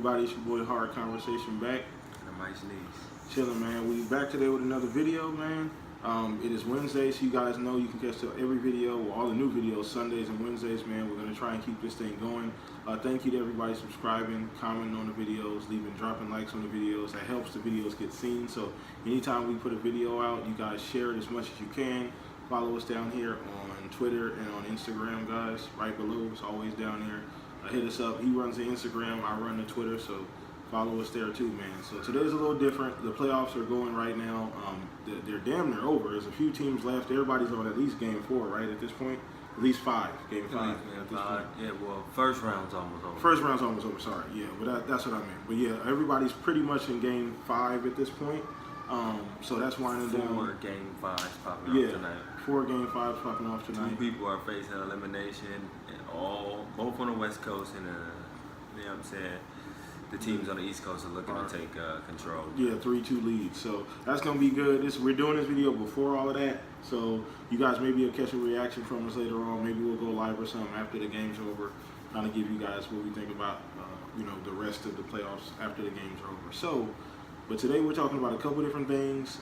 everybody? It's your boy Hard Conversation back. I'm I.K.H.C. Chilling, man. We back today with another video, man. It is Wednesday, so you guys know you can catch every video, or all the new videos, Sundays and Wednesdays, man. We're going to try and keep this thing going. Thank you to everybody subscribing, commenting on the videos, dropping likes on the videos. That helps the videos get seen. So anytime we put a video out, you guys share it as much as you can. Follow us down here on Twitter and on Instagram, guys. Right below, it's always down there. Hit us up. He runs the Instagram, I run the Twitter, so follow us there too, man. So today's a little different. The playoffs are going right now. They're damn near over. There's a few teams left. Everybody's on at least game 4, right, at this point? At least 5. Game 5 at this point. Yeah, well, first round's almost over. First round's almost over, sorry. Yeah, but that's what I meant. But yeah, everybody's pretty much in game 5 at this point. So that's winding down. 4 game 5s popping off tonight. 4 game 5s popping off tonight. 2 people are facing elimination, and both on the West Coast, and you know what I'm saying, the teams on the East Coast are looking to take control. Yeah, 3-2 lead. So that's gonna be good. We're doing this video before all of that, so you guys maybe will catch a reaction from us later on. Maybe we'll go live or something after the game's over, kind of give you guys what we think about the rest of the playoffs after the game's over. So, but today we're talking about a couple different things.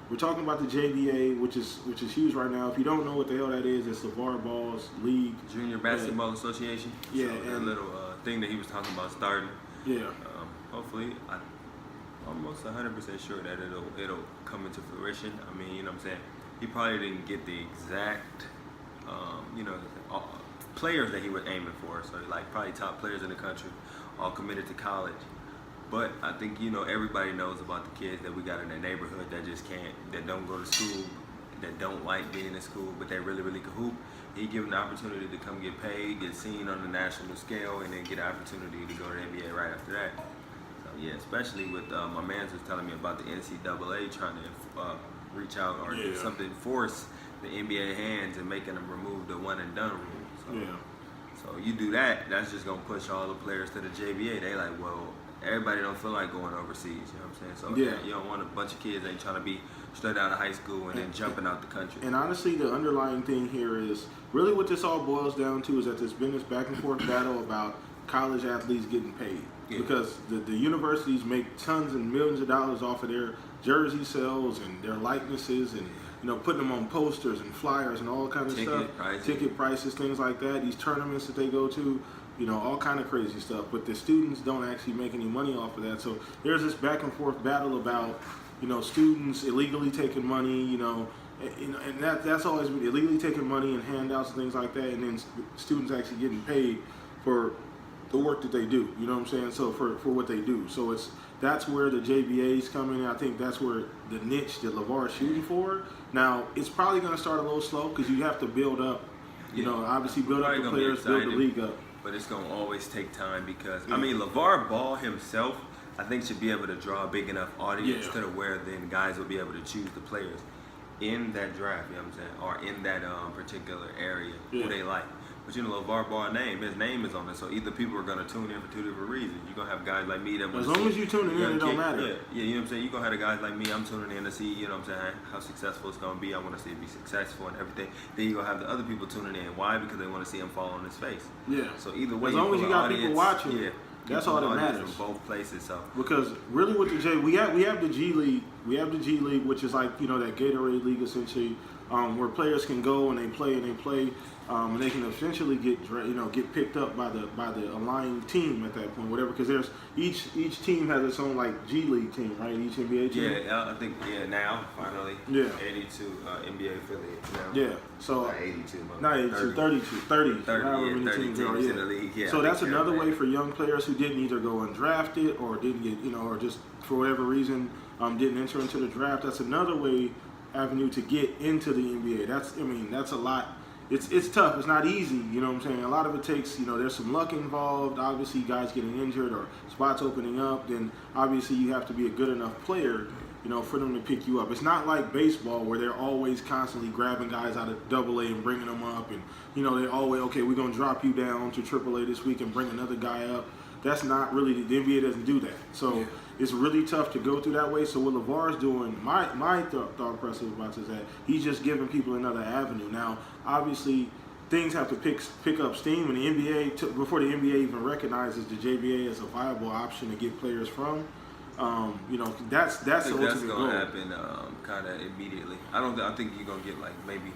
We're talking about the JBA, which is huge right now. If you don't know what the hell that is, it's the LeVar Ball's league. Junior Basketball Association. Yeah, so and that little thing that he was talking about starting. Yeah. Hopefully, I'm almost 100% sure that it'll come into fruition. I mean, you know what I'm saying? He probably didn't get the exact, players that he was aiming for. So like probably top players in the country, all committed to college. But I think, everybody knows about the kids that we got in the neighborhood that don't go to school, that don't like being in school, but they really, really can hoop. He given the opportunity to come get paid, get seen on the national scale, and then get an opportunity to go to the NBA right after that. So yeah, especially with my man was telling me about the NCAA trying to reach out or do something, force the NBA hands and making them remove the one and done rule. So you do that, that's just gonna push all the players to the JBA. They like, well, everybody don't feel like going overseas, you know what I'm saying? So you don't want a bunch of kids ain't trying to be straight out of high school and then jumping out the country. And honestly, the underlying thing here is really what this all boils down to is that there's been this back and forth battle about college athletes getting paid. Because the universities make tons and millions of dollars off of their jersey sales and their likenesses and putting them on posters and flyers and all kinds of stuff. Ticket prices, things like that. These tournaments that they go to. All kind of crazy stuff, but the students don't actually make any money off of that. So there's this back and forth battle about, students illegally taking money, and that's always been illegally taking money and handouts and things like that, and then students actually getting paid for the work that they do. You know what I'm saying? So for what they do. So that's where the JBA's come in. I think that's where the niche that LeVar is shooting for. Now it's probably going to start a little slow because you have to build up, obviously build up the players, build the league up. But it's going to always take time because, I mean, LeVar Ball himself, I think, should be able to draw a big enough audience to where then guys will be able to choose the players in that draft, you know what I'm saying, or in that particular area who they like. But, LeVar Ball his name is on it, so either people are going to tune in for 2 different reasons. You're going to have guys like me that want to see. As long as you tuning in, it don't matter. Yeah, you know what I'm saying? You're going to have the guys like me, I'm tuning in to see, you know what I'm saying, how successful it's going to be. I want to see it be successful and everything. Then you're going to have the other people tuning in. Why? Because they want to see him fall on his face. Yeah. So either way, as long as you got people watching, that's all that matters. From both places, so. Because really with the we have the G League, which is like, that Gatorade League essentially, where players can go and they play, and they can essentially get picked up by the aligned team at that point, whatever. Because there's each team has its own like G League team, right? Each NBA team. Yeah, I think now finally. Yeah. 82 NBA affiliates now. Yeah. So not 82, not 82, 30. However many teams are in the league. Yeah. So that's another way for young players who didn't either go undrafted or didn't get or just for whatever reason didn't enter into the draft. That's another avenue to get into the NBA. That's a lot. It's tough. It's not easy. You know what I'm saying? A lot of it takes, there's some luck involved. Obviously, guys getting injured or spots opening up. Then obviously you have to be a good enough player, for them to pick you up. It's not like baseball where they're always constantly grabbing guys out of AA and bringing them up, and they're always okay. We're gonna drop you down to AAA this week and bring another guy up. That's not really the NBA doesn't do that. So it's really tough to go through that way. So what LeVar's doing, my thought process about this is that he's just giving people another avenue. Now, obviously, things have to pick up steam, and the NBA before the NBA even recognizes the JBA as a viable option to get players from. That's I the think that's ultimate gonna goal. happen kind of immediately. I think you're gonna get like maybe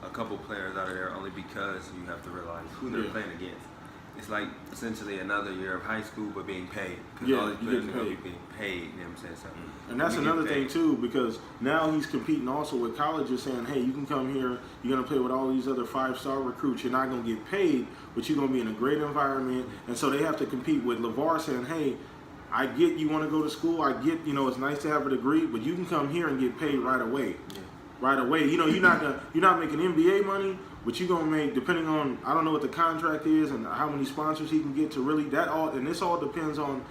a couple players out of there only because you have to realize who they're playing against. It's like essentially another year of high school but being paid. Because all these players are gonna be being paid. You know what I'm saying? So and that's another thing too, because now he's competing also with colleges saying, hey, you can come here, you're gonna play with all these other 5-star recruits, you're not gonna get paid, but you're gonna be in a great environment. And so they have to compete with LeVar saying, hey, I get you want to go to school. I get, it's nice to have a degree, but you can come here and get paid right away. Yeah. Right away. You're not making NBA money, but you're gonna make, depending on, I don't know what the contract is and how many sponsors he can get to really and this all depends on,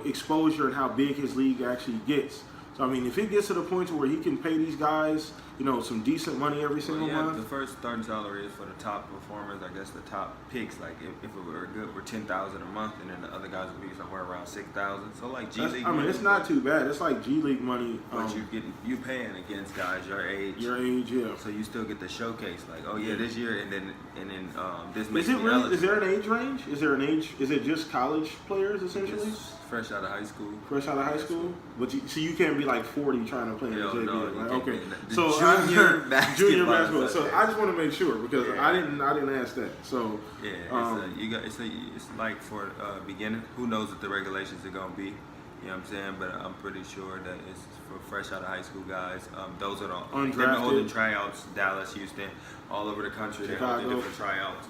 exposure and how big his league actually gets. So I mean, if it gets to the point to where he can pay these guys, some decent money every single month. The first starting salary is for the top performers. I guess the top picks, like if it were good, were $10,000 a month, and then the other guys would be somewhere around $6,000. So like G League. I mean, it's not too bad. It's like G League money. But you paying against guys your age. Your age, yeah. So you still get the showcase, like, oh yeah, this year, and then this makes Is it me really? eligible. Is there an age range? Is there an age? Is it just college players essentially? Just fresh out of high school. Fresh out of high school, but you can't be like 40 trying to play in the Hell JV. no, Right? you can't Okay, be in the so junior basketball. Junior basketball. So I just want to make sure because Yeah. I didn't ask that. So Yeah, it's like for beginning. Who knows what the regulations are gonna be? You know what I'm saying? But I'm pretty sure that it's for fresh out of high school guys. Those are the Undrafted. they've been holding tryouts. Dallas, Houston, all over the country. They're holding Chicago. different tryouts.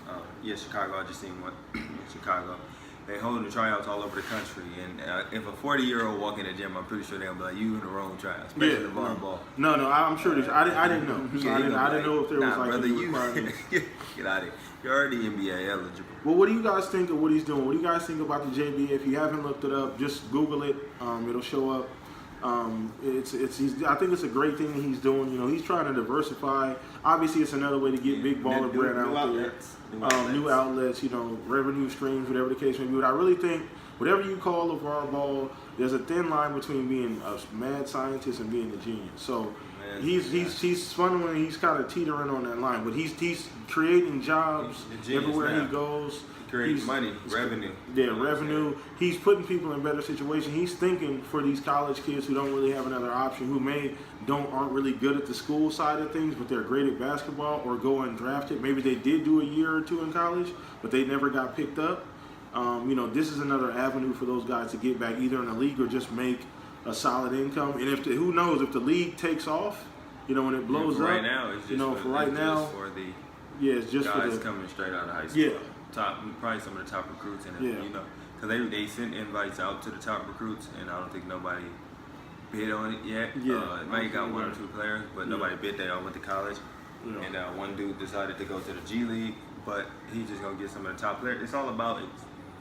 Chicago. I just seen one in Chicago. They holding the tryouts all over the country, and if a 40-year-old walk in the gym, I'm pretty sure they'll be like, "You in the wrong tryout," especially the volleyball. No, I'm sure. I didn't know. So I didn't know if there was like brother, any you requirements. get out of here. You're already NBA eligible. Well, what do you guys think of what he's doing? What do you guys think about the JV? If you haven't looked it up, just Google it. It'll show up. I think it's a great thing that he's doing. He's trying to diversify. Obviously, it's another way to get big baller brand out there. New outlets, revenue streams, whatever the case may be. But I really think whatever you call LeVar Ball, there's a thin line between being a mad scientist and being a genius. So he's funneling, he's kind of teetering on that line, but he's creating jobs everywhere he goes. Creating money, revenue. Yeah, revenue. He's putting people in better situations. He's thinking for these college kids who don't really have another option, who aren't really good at the school side of things, but they're great at basketball or go undrafted. Maybe they did do a year or two in college, but they never got picked up. This is another avenue for those guys to get back either in the league or just make a solid income. And who knows if the league takes off, when it blows for up. Right now, it's just for the it's just guys for the coming straight out of high school. Yeah. Probably some of the top recruits in it, because they sent invites out to the top recruits, and I don't think nobody bid on it yet. It might have got one or two players, but nobody bid. They all went to college, and one dude decided to go to the G League, but he's just gonna get some of the top players. It's all about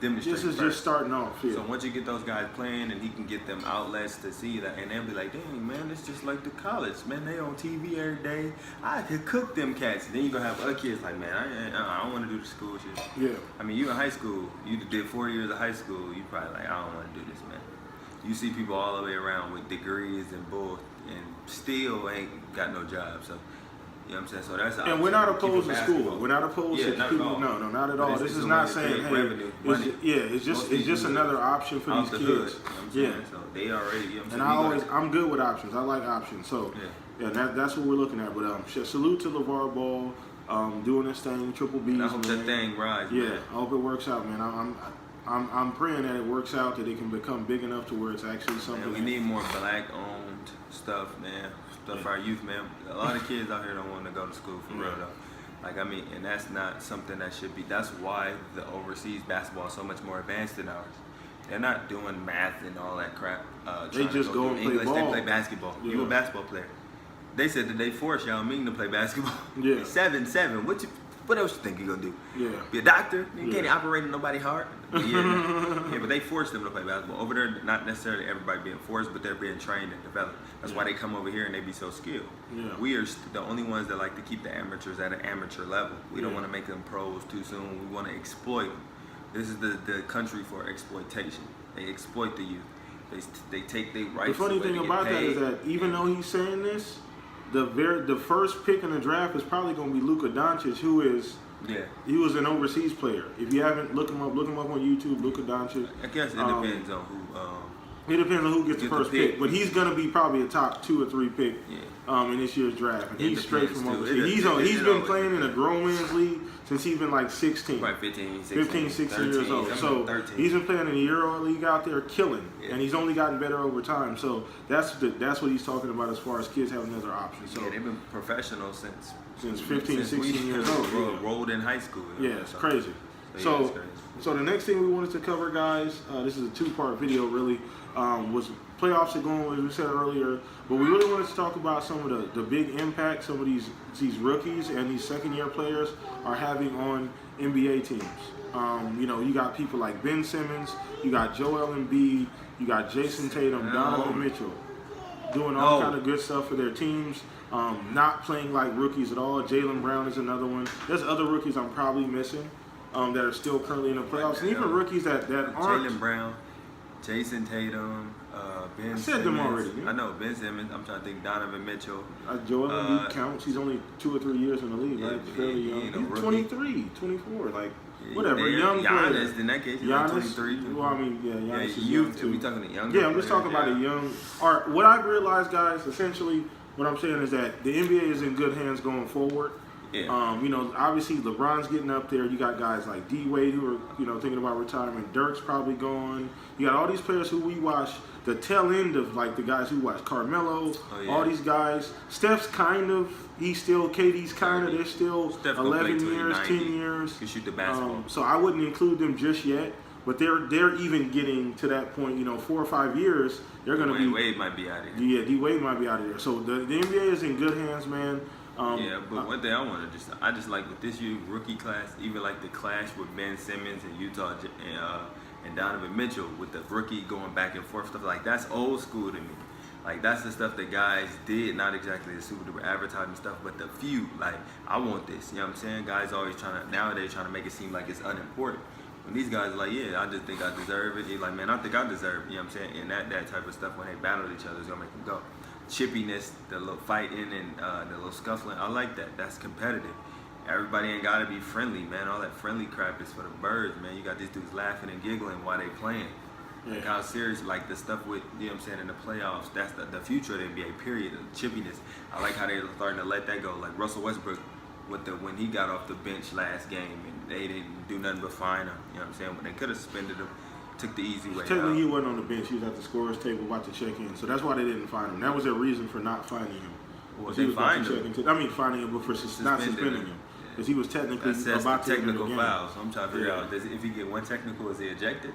demonstrating. This is just starting off. Yeah. So once you get those guys playing, and he can get them outlets to see that, and they'll be like, "Dang man, it's just like the college, man. They on TV every day. I could cook them cats." And then you gonna have other kids like, "Man, I don't want to do the school shit." Yeah. I mean, you in high school, you did 4 years of high school. You probably like, "I don't want to do this, man." You see people all the way around with degrees and both, and still ain't got no job. So. You know what I'm saying? So that's and we're not opposed to school. We're not opposed to people. No, not at all. This is not saying, hey, revenue, money. It's just another option for these kids. You know what I'm saying? So they already. You know what I'm saying? I'm good with options. I like options. So that's what we're looking at. But salute to LeVar Ball, doing this thing, triple B's. And I hope that thing rises. Yeah, man. I hope it works out, man. I'm praying that it works out, that it can become big enough to where it's actually something. Man, we need more black-owned stuff, man. Stuff for our youth, man. A lot of kids out here don't want to go to school for real, though. And that's not something that should be. That's why the overseas basketball is so much more advanced than ours. They're not doing math and all that crap. They just go and play English. ball. They play basketball. Yeah. You a basketball player. They said that they forced Yao Ming to play basketball. Yeah. 7-7. What else you think you're gonna do? Yeah. Be a doctor? You can't operate on nobody's heart. Yeah, but they forced them to play basketball. Over there, not necessarily everybody being forced, but they're being trained and developed. That's why they come over here and they be so skilled. Yeah. We are the only ones that like to keep the amateurs at an amateur level. We don't want to make them pros too soon. We want to exploit them. This is the country for exploitation. They exploit the youth. They take their rights. The funny thing about that is that even though he's saying this, the first pick in the draft is probably going to be Luka Doncic, who is Yeah. He was an overseas player. If you haven't, look him up. Look him up on YouTube. Luka Doncic. I guess it depends on who. It depends on who gets the first pick, but he's gonna be probably a top 2 or 3 pick in this year's draft. And he's straight from overseas. He's been playing in a grown man's league since he's been like 16. Right, 15, 16 years old. So 13. he's been playing in the Euro League out there killing, and he's only gotten better over time. So that's what he's talking about as far as kids having another option. So they've been professional since 15, 16 years old. Rolled in high school. Yeah, it's crazy. So the next thing we wanted to cover, guys, this is a 2-part video really, was playoffs are going, as we said earlier, but we really wanted to talk about some of the big impact some of these rookies and these second-year players are having on NBA teams. You got people like Ben Simmons, you got Joel Embiid, you got Jason Tatum, Donovan Mitchell, doing all kind of good stuff for their teams. Not playing like rookies at all. Jaylen Brown is another one. There's other rookies I'm probably missing that are still currently in the playoffs, and even rookies that aren't. Jaylen Brown, Jason Tatum, Ben Simmons. I said them already. Yeah. I know, Ben Simmons. I'm trying to think Donovan Mitchell. Joel Embiid counts. He's only 2 or 3 years in the league, right? Fairly young. He's 23, 24, like whatever. Young player. Giannis, in that case, he's 23. Well, I mean, Giannis is young too. We talking to young. Yeah, I'm just talking about a young. Or what I've realized, guys, essentially, what I'm saying is that the NBA is in good hands going forward. Yeah. Obviously LeBron's getting up there. You got guys like D Wade who are, thinking about retirement. Dirk's probably gone. You got all these players who we watch the tail end of, like the guys who watch Carmelo. All these guys. Steph's he's still, KD's they're still 11 years, 10 years. Can shoot the basketball. So I wouldn't include them just yet. But they're even getting to that point, 4 or 5 years, they're going to be. Wade might be out of there. Yeah, D Wade might be out of there. So the NBA is in good hands, man. But one thing I just like with this year rookie class, even like the clash with Ben Simmons and Utah and Donovan Mitchell with the rookie going back and forth stuff, like that's old school to me. Like that's the stuff that guys did, not exactly the super duper advertising stuff, but the few, like I want this, you know what I'm saying? Guys always nowadays trying to make it seem like it's unimportant. When these guys are like, yeah, I just think I deserve it. You're like, man, I think I deserve it, you know what I'm saying? And that type of stuff when they battle each other is gonna make them go. Chippiness, the little fighting and the little scuffling. I like that. That's competitive. Everybody ain't gotta be friendly, man. All that friendly crap is for the birds, man. You got these dudes laughing and giggling while they playing. Yeah. Like how serious, like the stuff with, you know what I'm saying, in the playoffs, that's the future of the NBA, period. The chippiness. I like how they're starting to let that go. Like Russell Westbrook when he got off the bench last game and they didn't do nothing but fine him. You know what I'm saying? When they could have suspended him. Took the easy way. Technically, he wasn't on the bench. He was at the scorer's table about to check in. So that's why they didn't fine him. That was their reason for not fining him. Well, they fined him. Fining him, but for not suspending him. Because he was technically about to technical foul. So I'm trying to figure out, if he get one technical, is he ejected?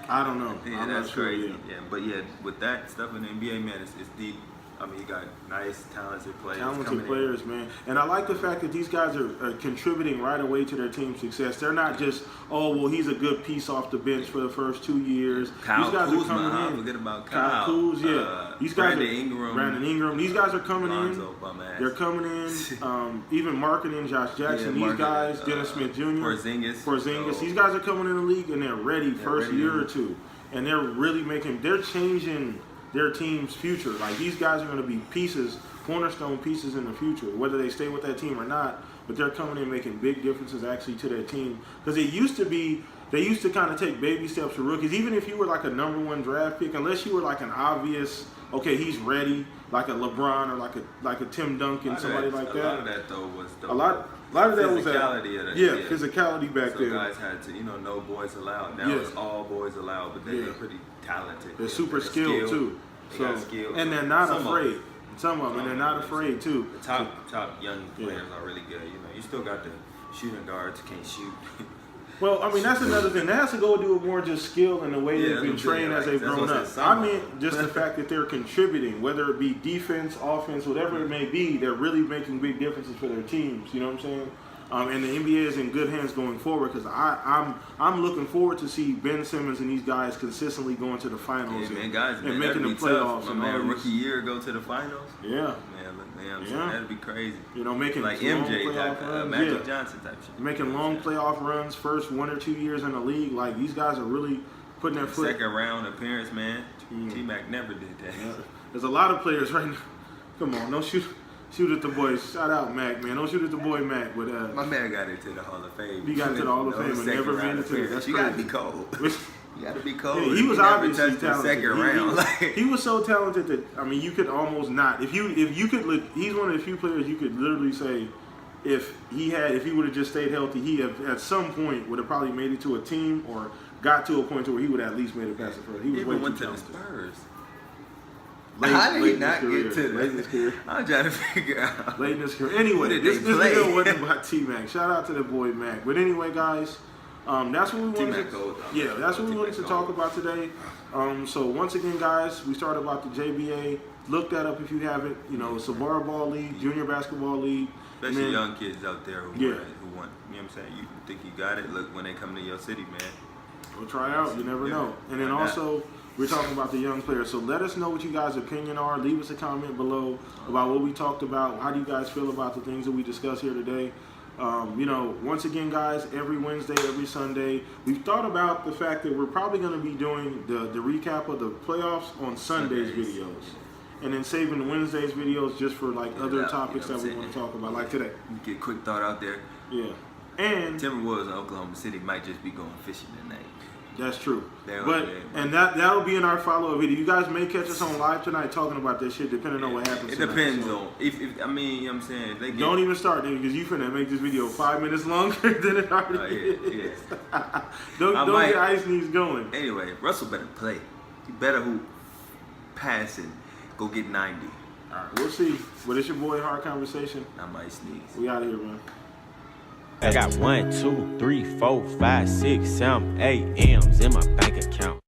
I don't know. Yeah, I'm that's not sure, crazy. Yeah, but with that stuff in the NBA, man, it's deep. I mean, you got nice, talented players. Man. And I like the fact that these guys are contributing right away to their team's success. They're not just, he's a good piece off the bench for the first 2 years. These guys are coming in. Forget about Kyle. Kuz, yeah. These guys Brandon Ingram. These guys are coming Lonzo, in. They're coming in. Even marketing Josh Jackson. These guys, Dennis Smith Jr. Porzingis. These guys are coming in the league and they're ready first year or two. And they're really they're changing their team's future. Like these guys are going to be cornerstone pieces in the future, whether they stay with that team or not. But they're coming in making big differences actually to their team. Because they used to kind of take baby steps for rookies. Even if you were like a number 1 draft pick, unless you were like an obvious, he's ready, like a LeBron or like a Tim Duncan, somebody like that. A lot of that though was a lot of that was physicality back then. So guys had to, no boys allowed. Now it's all boys allowed, but they're pretty talented. They're super skilled too. And they're not afraid. Some of them, and they're not afraid too. The top young players are really good. You still got the shooting guards who can't shoot. Well, I mean, that's another thing. That has to go do with more just skill and the way they've been trained as they've grown up. I mean, just the fact that they're contributing, whether it be defense, offense, whatever it may be, they're really making big differences for their teams. You know what I'm saying? And the NBA is in good hands going forward because I'm looking forward to see Ben Simmons and these guys consistently going to the finals and making the playoffs. And rookie year go to the finals. Yeah. That'd be crazy. Making like long MJ playoff type, runs. Magic Johnson type shit. Making long playoff runs, first 1 or 2 years in the league. Like these guys are really putting their foot. Second round appearance, man. T-Mac never did that. Yeah. There's a lot of players right now. Come on, don't shoot Shoot at the boy. Shout out Mac, man. Don't shoot at the boy Mac. But My man got into the Hall of Fame. he got into the Hall of Fame and never made it to it. That's You crazy. gotta be cold. You gotta be cold. Yeah, he was never obviously touched the talented. second round. He was so talented that I mean, you could almost not. If you could look, he's one of the few players you could literally say, if he would have just stayed healthy, he at some point would have probably made it to a team or got to a point to where he would have at least made it past the first. He was way even went too to the talented. Spurs. How did he not get to late in his career? I'm trying to figure out. Late in his career. Anyway, did this they play? video wasn't about T-Mac. Shout out to the boy Mac. But anyway, guys, that's what we wanted. T-Mac gold. Yeah, that's what we wanted to T-Mac talk gold. about today. So once again, guys, we started about the JBA. Look that up if you haven't. You know, it's a Ball League, Junior Basketball League. Especially then, young kids out there who want, you know what I'm saying? You think you got it, look, when they come to your city, man. Go try out. You never know. And then also, we're talking about the young players. So let us know what you guys' opinion are. Leave us a comment below about what we talked about. How do you guys feel about the things that we discussed here today? You know, once again, guys, every Wednesday, every Sunday, we've thought about the fact that we're probably going to be doing the recap of the playoffs on Sunday's videos. And then saving the Wednesday's videos just for like other topics that we want to talk about, like today. Get a quick thought out there. Yeah. And Timberwolves in Oklahoma City might just be going fishing tonight. that's true. But and that'll be in our follow-up video. You guys may catch us on live tonight talking about this shit, depending on what happens. It depends on if I mean, you know what I'm saying. If they don't even start, nigga, because you finna make this video 5 minutes longer than it already is. Don't get ice knees going. Anyway, Russell better play. He better pass and go get 90. All right, we'll see. But it's your boy Hard Conversation. I might sneeze. We out of here, man. I got 1, 2, 3, 4, 5, 6, 7, 8 M's in my bank account.